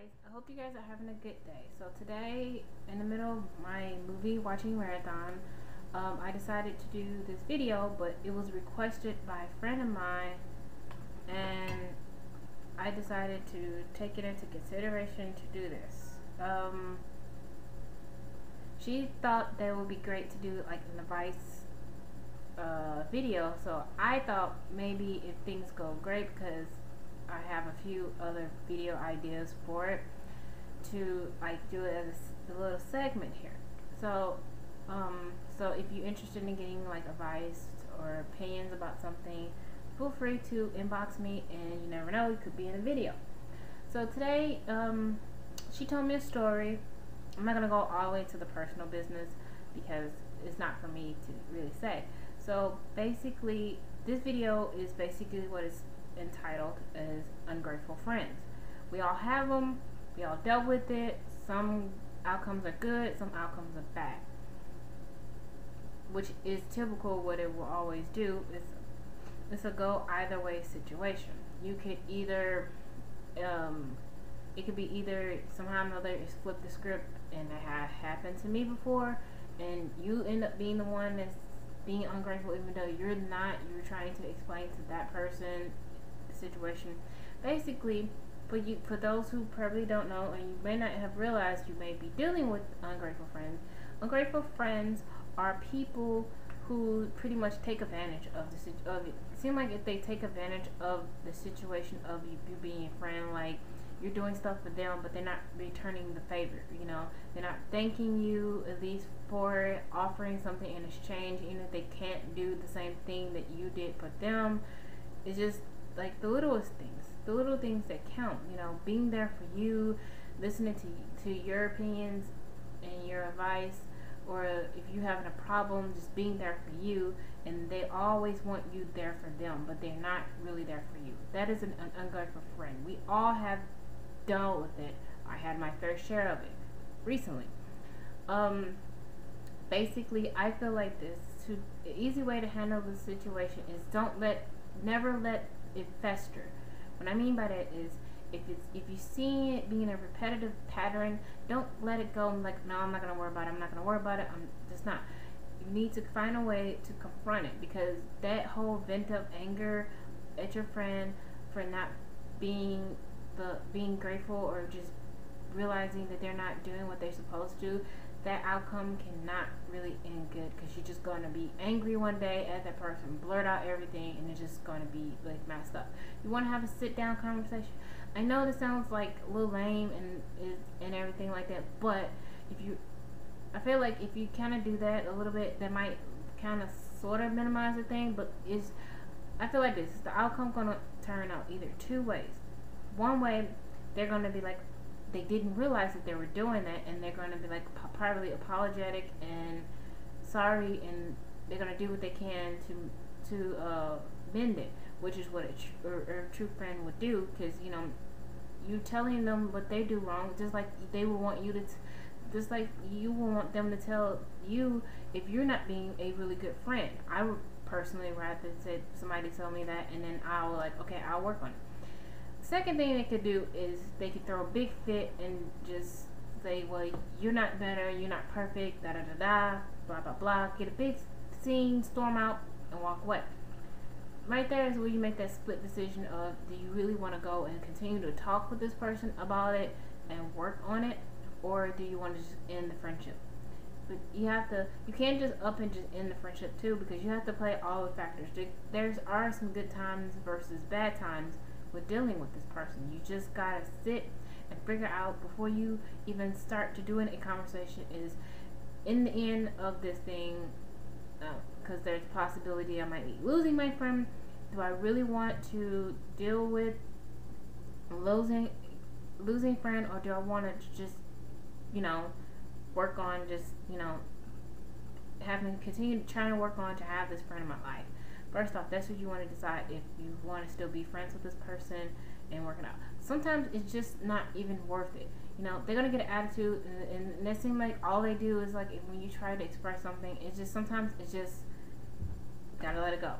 guys. I hope you guys are having a good day. So today, in the middle of my movie watching marathon, I decided to do this video, but it was requested by a friend of mine, and I decided to take it into consideration to do this. She thought that it would be great to do like an advice video, so I thought maybe if things go great, because I have a few other video ideas for it, to like do it as a little segment here. So so if you're interested in getting like advice or opinions about something, feel free to inbox me, and you never know, it could be in a video. So today she told me a story. I'm not gonna go all the way to the personal business because it's not for me to really say. So basically, this video is basically what it's entitled as Ungrateful Friends. We all have them. We all dealt with it. Some outcomes are good, some outcomes are bad, which is typical what it will always do. It's a go either way situation. You could either it could be either somehow or another is flip the script, and that has happened to me before, and you end up being the one that's being ungrateful even though you're not. You're trying to explain to that person the situation. Basically, for those who probably don't know, and you may not have realized, you may be dealing with ungrateful friends. Ungrateful friends are people who pretty much take advantage of it. It seems like if they take advantage of the situation of you being a friend, like you're doing stuff for them, but they're not returning the favor. You know, they're not thanking you at least for offering something in exchange, even if they can't do the same thing that you did for them. It's just like the littlest things, the little things that count. You know, being there for you, listening to your opinions and your advice, or if you're having a problem, just being there for you. And they always want you there for them, but they're not really there for you. That is an ungrateful friend. We all have dealt with it. I had my fair share of it recently. Basically, I feel like the easy way to handle the situation is never let it fester. What I mean by that is, if you see it being a repetitive pattern, don't let it go. Like, no, I'm not gonna worry about it. I'm not gonna worry about it. I'm just not. You need to find a way to confront it, because that whole vent of anger at your friend for not being grateful, or just realizing that they're not doing what they're supposed to, that outcome cannot really end good, because you're just going to be angry one day at that person, blurt out everything, and it's just going to be like messed up. You want to have a sit down conversation. I know this sounds like a little lame and everything like that, but I feel like if you kind of do that a little bit, that might kind of sort of minimize the thing. But I feel like this is the outcome going to turn out either two ways. One way, they're going to be like, they didn't realize that they were doing that, and they're going to be like privately apologetic and sorry, and they're going to do what they can to mend it, which is what a true friend would do. Because you know, you telling them what they do wrong, just like they will want you to just like you will want them to tell you if you're not being a really good friend. I would personally rather say somebody tell me that, and then I'll like, okay, I'll work on it. Second thing they could do is they could throw a big fit and just say, well, you're not better, you're not perfect, da da da da, blah blah blah, get a big scene, storm out, and walk away. Right there is where you make that split decision of, do you really want to go and continue to talk with this person about it and work on it, or do you want to just end the friendship? But you can't just up and just end the friendship too, because you have to play all the factors. There are some good times versus bad times with dealing with this person. You just gotta sit and figure out before you even start to doing a conversation, is in the end of this thing, because there's a possibility I might be losing my friend. Do I really want to deal with losing friend, or do I want to just, you know, work on just, you know, continue trying to work on to have this friend in my life? First off, that's what you want to decide, if you want to still be friends with this person and work it out. Sometimes it's just not even worth it. You know, they're going to get an attitude, and it seems like all they do is like, when you try to express something, it's just, sometimes it's just, gotta let it go.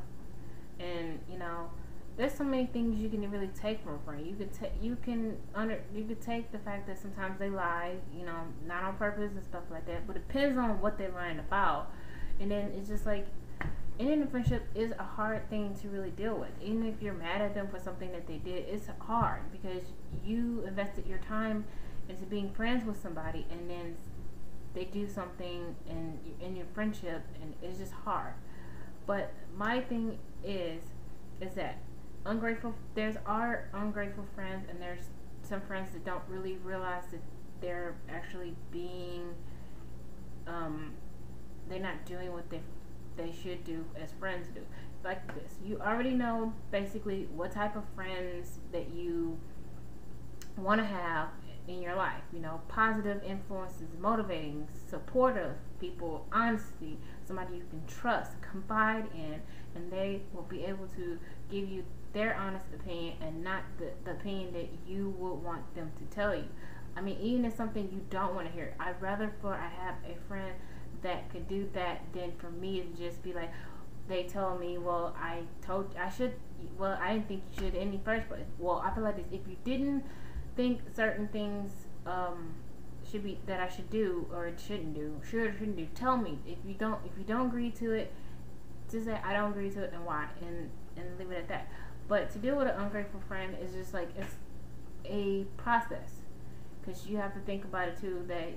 And, you know, there's so many things you can really take from a friend. You could take the fact that sometimes they lie, you know, not on purpose and stuff like that. But it depends on what they're lying about. And then it's just like, ending a friendship is a hard thing to really deal with. Even if you're mad at them for something that they did, it's hard because you invested your time into being friends with somebody, and then they do something in your friendship, and it's just hard. But my thing is that there's our ungrateful friends, and there's some friends that don't really realize that they're actually being they're not doing what they should do as friends do. Like this, you already know basically what type of friends that you want to have in your life. You know, positive influences, motivating, supportive people, honesty, somebody you can trust, confide in, and they will be able to give you their honest opinion and not the opinion that you would want them to tell you. I mean, even if it's something you don't want to hear, I'd rather I have a friend that could do that than for me to just be like, they told me, well, I didn't think you should in the first place. Well, I feel like this, if you didn't think certain things should be that I should do or shouldn't do, should or shouldn't do, tell me. If you don't agree to it, just say I don't agree to it and why, and leave it at that. But to deal with an ungrateful friend is just like, it's a process, because you have to think about it too, that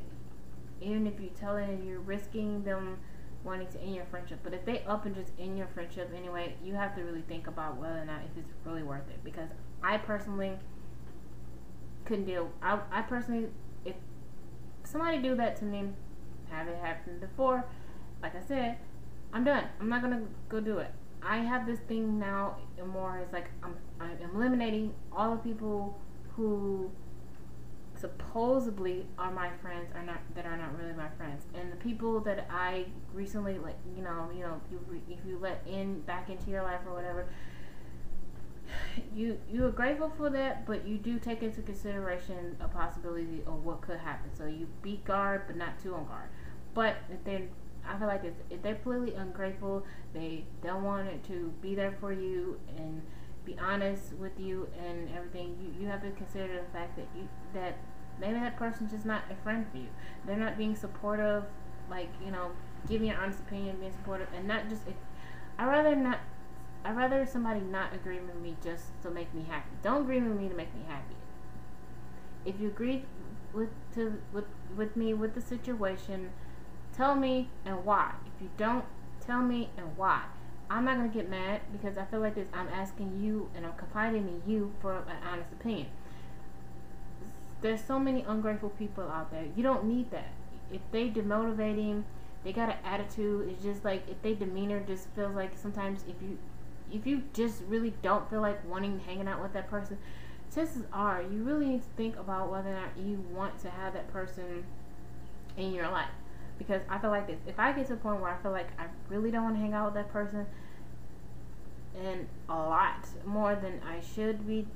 even if you tell them, you're risking them wanting to end your friendship. But if they up and just end your friendship anyway, you have to really think about whether or not if it's really worth it. Because I personally couldn't deal. I personally, if somebody do that to me, have it happened before, like I said, I'm done. I'm not gonna go do it. I have this thing now, and more is like I'm eliminating all the people who supposedly are my friends that are not really my friends, and the people that I recently, like, if you let back into your life or whatever, you are grateful for that, but you do take into consideration a possibility of what could happen. So you be guard, but not too on guard. But I feel like if they're completely ungrateful, they don't want it to be there for you and be honest with you and everything, you have to consider the fact that maybe that person's just not a friend for you. They're not being supportive, like, giving an honest opinion, being supportive, and not just. I'd rather somebody not agree with me just to make me happy. Don't agree with me to make me happy. If you agree with me with the situation, tell me and why. If you don't, tell me and why. I'm not going to get mad, because I feel like this. I'm asking you and I'm confiding in you for an honest opinion. There's so many ungrateful people out there. You don't need that. If they demotivating, they got an attitude. It's just like, if they demeanor just feels like, sometimes if you just really don't feel like hanging out with that person, chances are you really need to think about whether or not you want to have that person in your life. Because I feel like this, if I get to the point where I feel like I really don't want to hang out with that person, and a lot more than I should be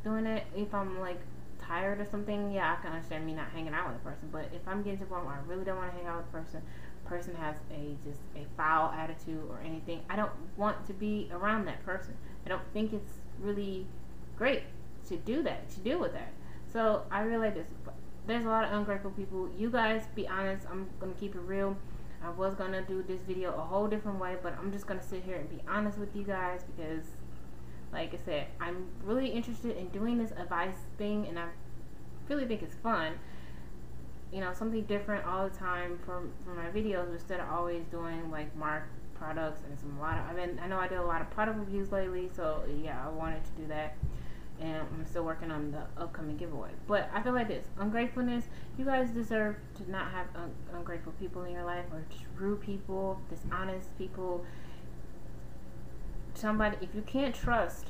doing it, if I'm like tired or something, yeah, I can understand me not hanging out with a person. But if I'm getting to the point where I really don't want to hang out with a person has just a foul attitude or anything, I don't want to be around that person. I don't think it's really great to do that, to deal with that. So I realize this. There's a lot of ungrateful people. You guys, be honest. I'm gonna keep it real. I was gonna do this video a whole different way, but I'm just gonna sit here and be honest with you guys, because, like I said, I'm really interested in doing this advice thing, and I really think it's fun. Something different all the time for my videos, instead of always doing like marked products and I know I did a lot of product reviews lately, so yeah, I wanted to do that. And I'm still working on the upcoming giveaway. But I feel like this, ungratefulness, you guys deserve to not have ungrateful people in your life, or just rude people, dishonest people. Somebody, if you can't trust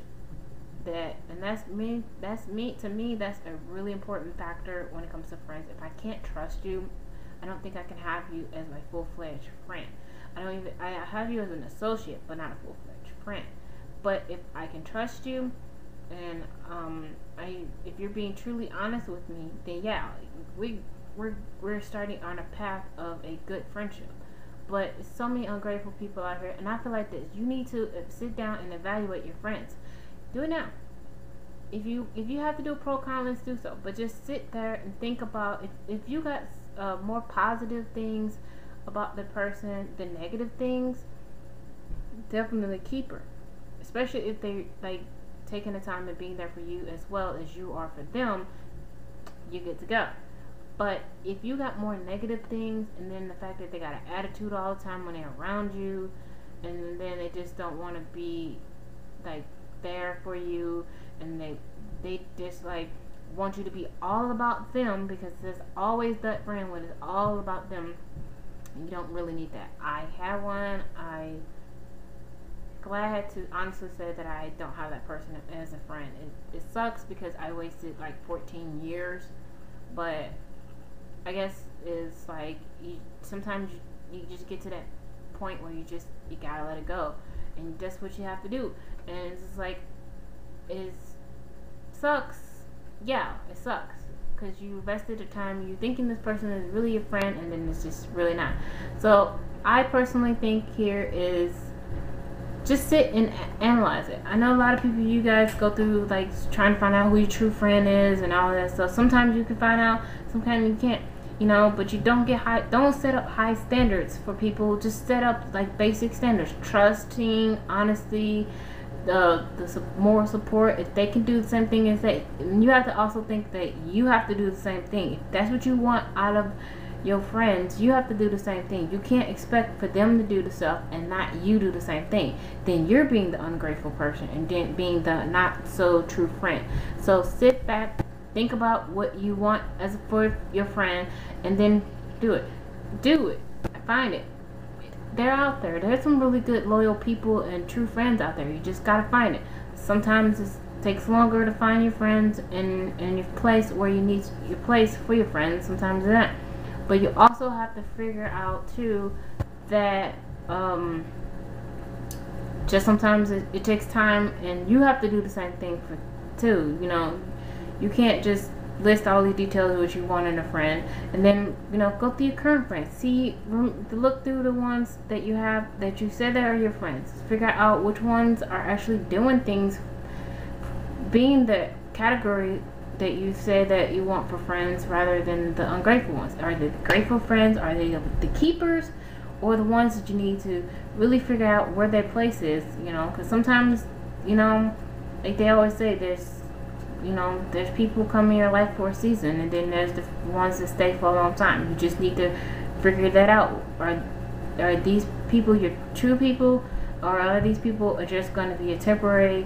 that, and that's me, to me, that's a really important factor when it comes to friends. If I can't trust you, I don't think I can have you as my full-fledged friend. I have you as an associate, but not a full-fledged friend. But if I can trust you, and if you're being truly honest with me, then yeah, we're starting on a path of a good friendship. But so many ungrateful people out here, and I feel like this. You need to sit down and evaluate your friends. Do it now. If you have to do a pro con list, do so. But just sit there and think about if you got more positive things about the person than negative things, definitely keep her. Especially if they like taking the time and being there for you as well as you are for them, you get to go. But if you got more negative things, and then the fact that they got an attitude all the time when they're around you, and then they just don't want to be like there for you, and they just like want you to be all about them, because there's always that friend when it's all about them. You don't really need that. I have one. I glad to honestly say that I don't have that person as a friend. It sucks because I wasted like 14 years, but I guess it's like sometimes you just get to that point where you gotta let it go, and that's what you have to do. And it's just like it sucks. Yeah, it sucks because you invested the time. You thinking this person is really your friend, and then it's just really not. So I personally think here is just sit and analyze it. I know a lot of people, you guys go through like trying to find out who your true friend is and all of that stuff. Sometimes you can find out, sometimes you can't. But you don't set up high standards for people. Just set up like basic standards: trusting, honesty, the moral support. If they can do the same thing as they, you have to also think that you have to do the same thing. If that's what you want out of your friends, you have to do the same thing. You can't expect for them to do the stuff and not you do the same thing. Then you're being the ungrateful person and then being the not so true friend. So sit back, think about what you want as for your friend, and then do it. Find it. They're out there. There's some really good loyal people and true friends out there. You just gotta find it. Sometimes it takes longer to find your friends and your place where you need your place for your friends. Sometimes it's not. But you also have to figure out too that just sometimes it takes time, and you have to do the same thing too. You can't just list all the details of what you want in a friend, and then go through your current friends. Look through the ones that you have that you said that are your friends. Figure out which ones are actually doing things, being the category that you say that you want for friends, rather than the ungrateful ones. Are they the grateful friends? Are they the keepers, or the ones that you need to really figure out where their place is? Because sometimes like they always say, there's people come in your life for a season, and then there's the ones that stay for a long time. You just need to figure that out. Are these people your true people, or are these people are just going to be a temporary,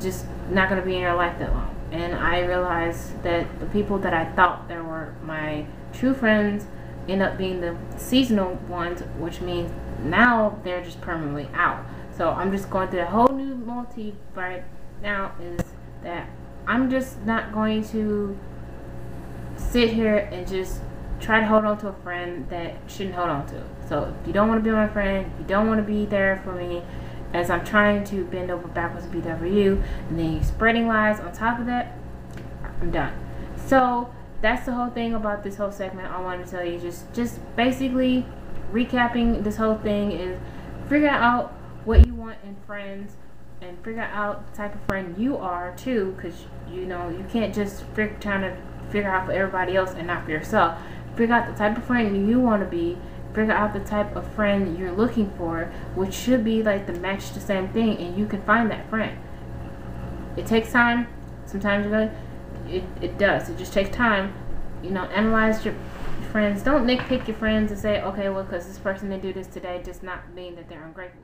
just not going to be in your life that long? And I realized that the people that I thought that were my true friends end up being the seasonal ones, which means now they're just permanently out. So I'm just going through a whole new motif right now, is that I'm just not going to sit here and just try to hold on to a friend that shouldn't hold on to. So if you don't want to be my friend, you don't want to be there for me as I'm trying to bend over backwards to be there for you, and then you're spreading lies on top of that, I'm done. So that's the whole thing about this whole segment. I wanted to tell you, just basically recapping this whole thing is figure out what you want in friends, and figure out the type of friend you are too, because you can't just trying to figure out for everybody else and not for yourself. Figure out the type of friend you want to be. Figure out the type of friend you're looking for, which should be like the match the same thing, and you can find that friend. It takes time. Sometimes it does. It just takes time. Analyze your friends. Don't nitpick your friends and say, okay, well, because this person didn't do this today, does not mean that they're ungrateful.